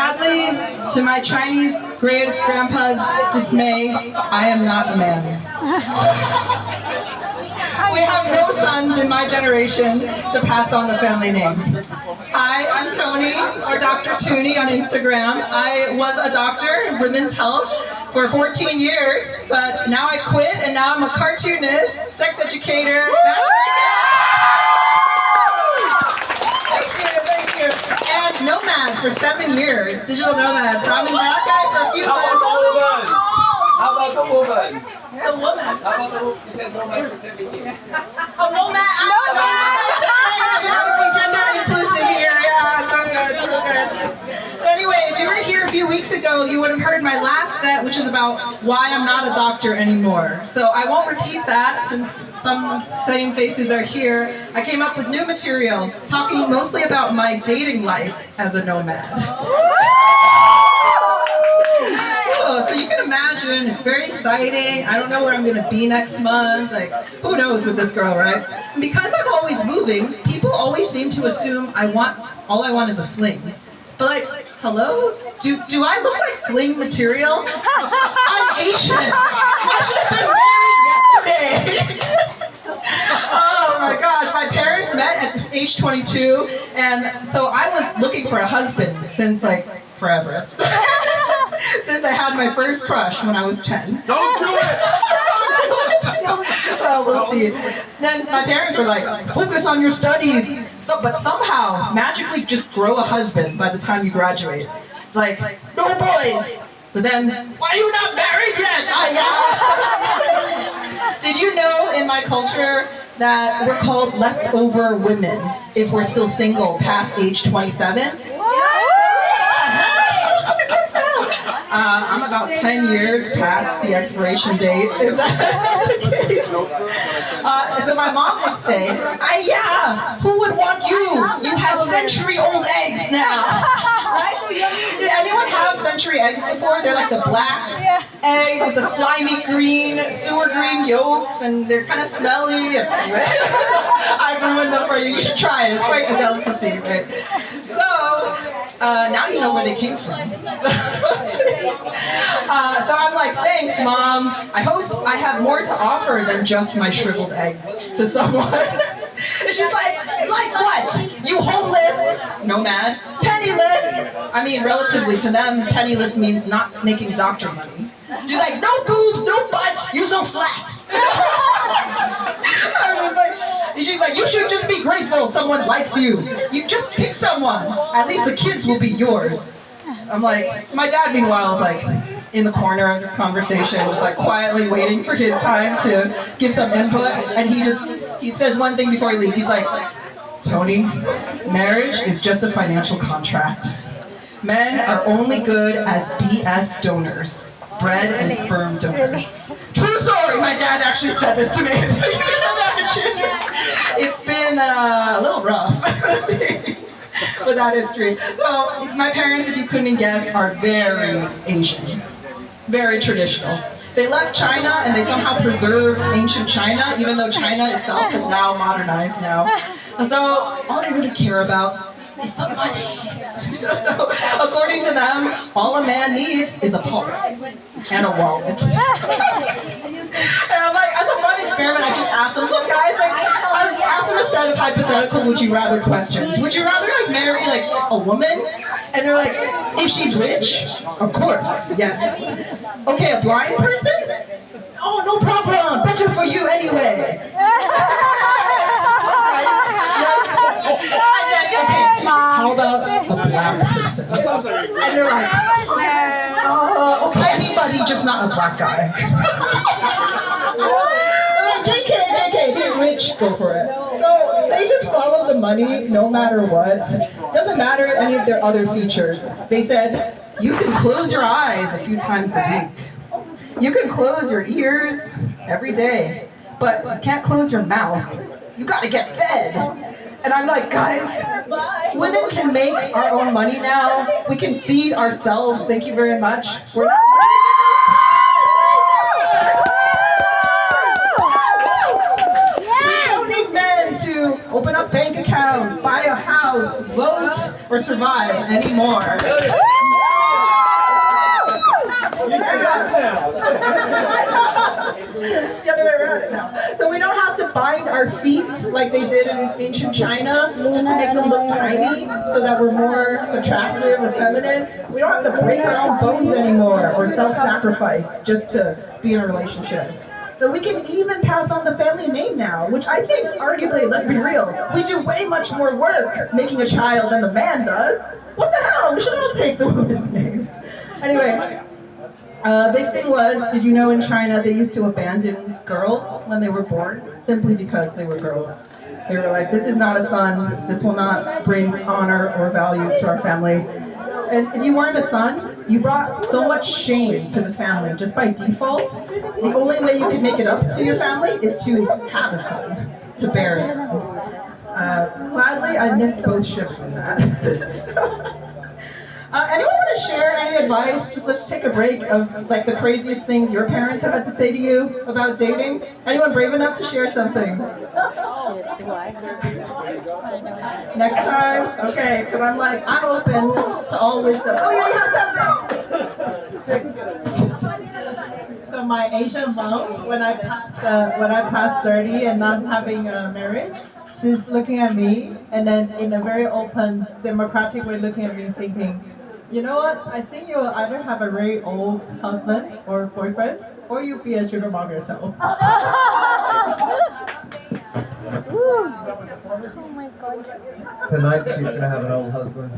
Sadly, to my Chinese great-grandpa's dismay, I am not a man. We have no sons in my generation to pass on the family name. Hi, I'm Tony, or Dr. Tooney on Instagram. I was a doctor in women's health for 14 years, but now I quit, and now I'm a cartoonist, sex educator, and Nomad for 7 years, digital nomad. So I'm in that guy for a few months. How about the woman? The woman. How about the woman? You said nomad for 7 years. A nomad. Gender inclusive here. Yeah, so good, so good. So anyway, if you were here a few weeks ago, you would have heard my last set, which is about why I'm not a doctor anymore. So I won't repeat that since some same faces are here. I came up with new material, talking mostly about my dating life as a nomad. So you can imagine, it's very exciting. I don't know where I'm gonna be next month. Like, who knows with this girl, right? And because I'm always moving, people always seem to assume all I want is a fling. But like, hello? Do I look like fling material? I'm Asian. I should have been married yesterday. Oh my gosh, my parents met at age 22, and so I was looking for a husband since like forever. Since I had my first crush when I was 10. Don't do it! Well, we'll see. Then my parents were like, focus on your studies. But somehow, magically just grow a husband by the time you graduate. It's like, no boys! But then, why are you not married yet? Did you know in my culture that we're called leftover women if we're still single past age 27? I'm about 10 years past the expiration date, if that's the case. So my mom would say, yeah, who would want you? You have century-old eggs now. Did anyone have century eggs before? They're like the black eggs with the slimy green, sewer green yolks, and they're kind of smelly. I ruined them for you. You should try it. It's quite a delicacy, right? So, now you know where they came from. So I'm like, thanks, Mom. I hope I have more to offer than just my shriveled eggs to someone. And she's like what? You homeless? Nomad? Penniless? I mean, relatively to them, penniless means not making doctor money. She's like, no boobs, no butt, you so flat. I was like, she's like, you should just be grateful someone likes you. You just pick someone. At least the kids will be yours. I'm like, my dad meanwhile is like in the corner of this conversation, just like quietly waiting for his time to give some input. And he says one thing before he leaves. He's like, Tony, marriage is just a financial contract. Men are only good as BS donors, bread and sperm donors. True story, my dad actually said this to me. So you can imagine. It's been a little rough. But that is true. So my parents, if you couldn't guess, are very Asian, very traditional. They left China and they somehow preserved ancient China, even though China itself is now modernized now. And so all they really care about is the money. So according to them, all a man needs is a pulse and a wallet. And I'm like, as a fun experiment, I just asked them, look guys, like, I asked them a set of hypothetical would you rather questions. Would you rather like marry like a woman? And they're like, if she's rich? Of course, yes. Okay, a blind person? Oh, no problem, better for you anyway. How about a black person? And they're like, okay, anybody, just not a black guy. JK, he's rich, go for it. So they just follow the money no matter what. Doesn't matter any of their other features. They said, you can close your eyes a few times a week. You can close your ears every day, but you can't close your mouth. You gotta get fed. And I'm like, guys, women can make our own money now. We can feed ourselves. Thank you very much. We're not. We don't need men to open up bank accounts, buy a house, vote, or survive anymore. The other way around now. So we don't have to bind our feet like they did in ancient China, just to make them look tiny, so that we're more attractive or feminine. We don't have to break our own bones anymore or self-sacrifice just to be in a relationship. So we can even pass on the family name now, which I think, arguably, let's be real, we do way much more work making a child than the man does. What the hell? We should all take the woman's name. Anyway, big thing was, did you know in China they used to abandon girls when they were born simply because they were girls? They were like, this is not a son, this will not bring honor or value to our family. And if you weren't a son, you brought so much shame to the family just by default. The only way you could make it up to your family is to have a son, to bear it. Gladly, I missed both ships from that. Anyone want to share any advice? Just let's take a break of like the craziest things your parents have had to say to you about dating. Anyone brave enough to share something? Next time? Okay, because I'm open to all wisdom. Oh yeah, you have something! So my Asian mom, when I passed 30 and not having a marriage, she's looking at me and then in a very open, democratic way looking at me thinking, you know what, I think you'll either have a very old husband or boyfriend or you'll be a sugar mom yourself. Oh my god. Tonight she's gonna have an old husband.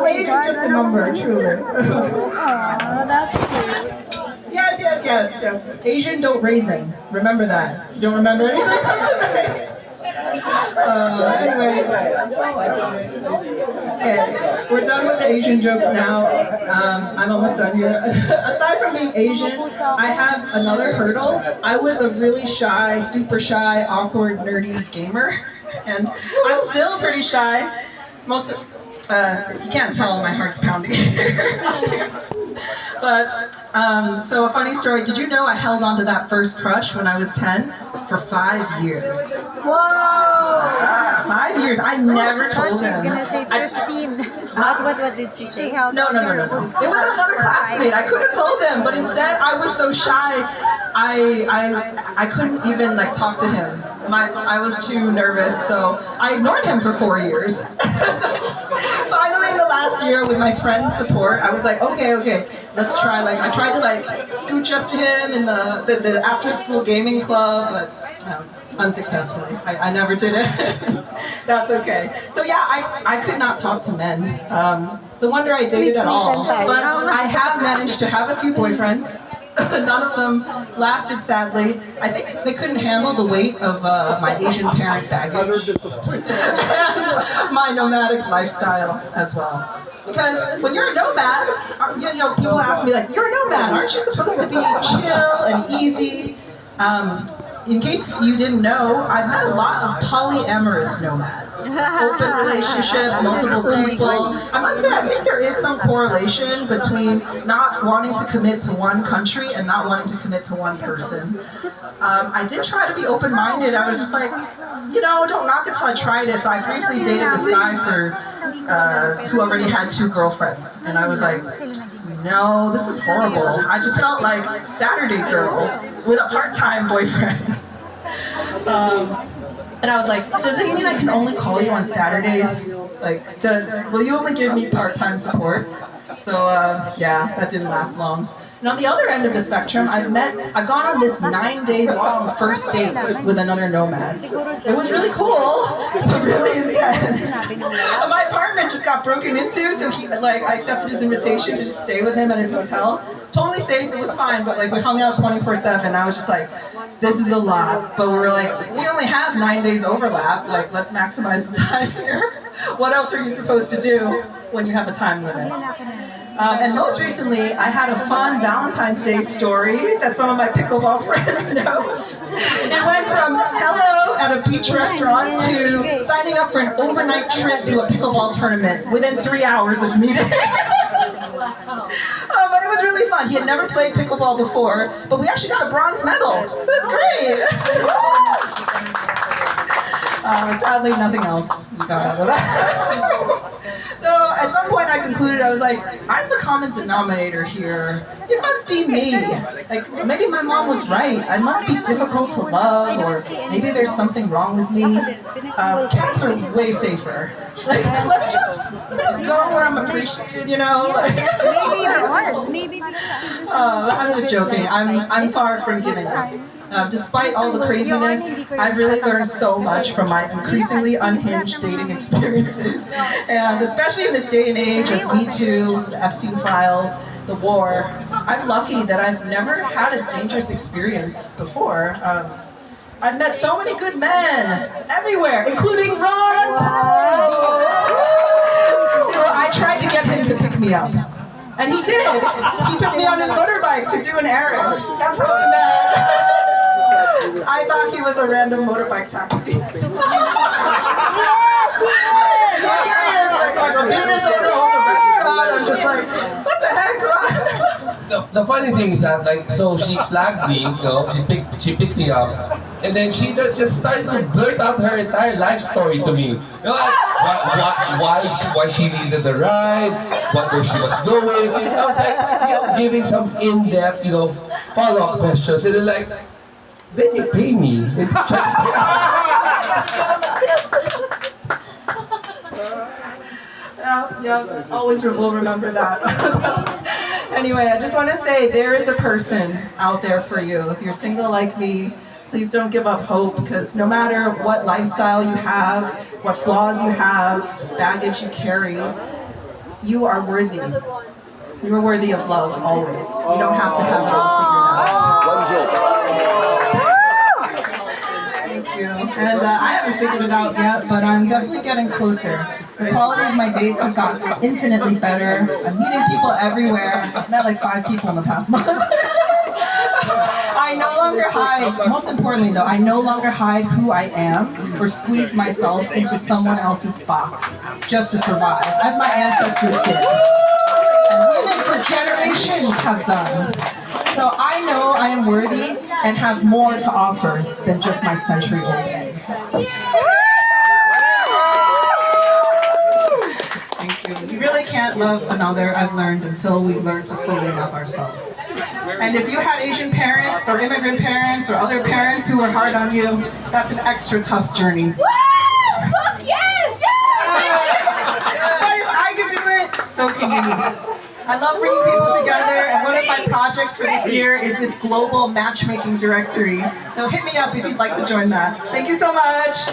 Age is just a number, truly. Aw, that's cute. Yes. Asian don't raisin. Remember that. You don't remember anything from today? Anyway, okay, we're done with the Asian jokes now. I'm almost done here. Aside from being Asian, I have another hurdle. I was a really shy, super shy, awkward, nerdy gamer, and I'm still pretty shy. Most of, you can't tell my heart's pounding here. But, so a funny story, did you know I held on to that first crush when I was 10 for 5 years? Whoa! 5 years, I never told him. She's gonna say 15. What did she say? She held No. on to It her was book another for 5 classmate. I could have told him, but instead I was so shy. I couldn't even like talk to him. I was too nervous, so I ignored him for 4 years. Finally, the last year, with my friend's support, I was like, okay, let's try. Like, I tried to like scooch up to him in the after-school gaming club, but unsuccessfully. I never did it. That's okay. So yeah, I could not talk to men. It's a wonder I dated at all. But I have managed to have a few boyfriends. None of them lasted, sadly. I think they couldn't handle the weight of my Asian parent baggage. And my nomadic lifestyle as well. Because when you're a nomad, people ask me like, you're a nomad, aren't you supposed to be chill and easy? In case you didn't know, I've met a lot of polyamorous nomads. Open relationships, multiple people. I must say, I think there is some correlation between not wanting to commit to one country and not wanting to commit to one person. I did try to be open-minded. I was just like, don't knock it till I tried it. So I briefly dated this guy who already had 2 girlfriends. And I was like, no, this is horrible. I just felt like Saturday girl with a part-time boyfriend. And I was like, does this mean I can only call you on Saturdays? Like, will you only give me part-time support? So, yeah, that didn't last long. And on the other end of the spectrum, I've gone on this 9-day-long first date with another nomad. It was really cool, but really intense. My apartment just got broken into, so I accepted his invitation to just stay with him at his hotel. Totally safe, it was fine, but we hung out 24/7. I was just like, this is a lot. But we were like, we only have 9 days overlap. Like, let's maximize the time here. What else are you supposed to do when you have a time limit? And most recently, I had a fun Valentine's Day story that some of my pickleball friends know. It went from hello at a beach restaurant to signing up for an overnight trip to a pickleball tournament within 3 hours of meeting. But it was really fun. on. He had never played pickleball before, but we actually got a bronze medal. It was great. Sadly, nothing else we got out of that. So at some point I concluded, I was like, I'm the common denominator here. It must be me. Like, maybe my mom was right. I must be difficult to love, or maybe there's something wrong with me. Cats are way safer. Like, let me just go where I'm appreciated, you know? Maybe I'm just joking. I'm far from giving up. Despite all the craziness, I've really learned so much from my increasingly unhinged dating experiences. And especially in this day and age of Me Too, the Epstein files, the war, I'm lucky that I've never had a dangerous experience before. I've met so many good men everywhere, including Ron Paul. You know, I tried to get him to pick me up. And he did. He took me on his motorbike to do an errand. That's how we met. I thought he was a random motorbike taxi. Yes, he was! Like a business owner owns a restaurant. I'm just like, what the heck, Ron? The funny thing is that, like, so she flagged me, you know, she picked me up, and then she just started to blurt out her entire life story to me. You know, like, why she needed the ride, where she was going. I was like, you know, giving some in-depth, you know, follow-up questions, and then like, then you pay me. Yeah, always will remember that. Anyway, I just want to say there is a person out there for you. If you're single like me, please don't give up hope, because no matter what lifestyle you have, what flaws you have, baggage you carry, you are worthy. You are worthy of love always. You don't have to have it all figured out. One joke. Thank you. And I haven't figured it out yet, but I'm definitely getting closer. The quality of my dates have gotten infinitely better. I'm meeting people everywhere. I've met like 5 people in the past month. I no longer hide, most importantly though, I no longer hide who I am or squeeze myself into someone else's box just to survive, as my ancestors did. And women for generations have done. So I know I am worthy and have more to offer than just my century-old ends. Thank you. You really can't love another, I've learned, until we learn to fully love ourselves. And if you had Asian parents or immigrant parents or other parents who were hard on you, that's an extra tough journey. Yes! But if I could do it, so can you. I love bringing people together, and one of my projects for this year is this global matchmaking directory. So hit me up if you'd like to join that. Thank you so much.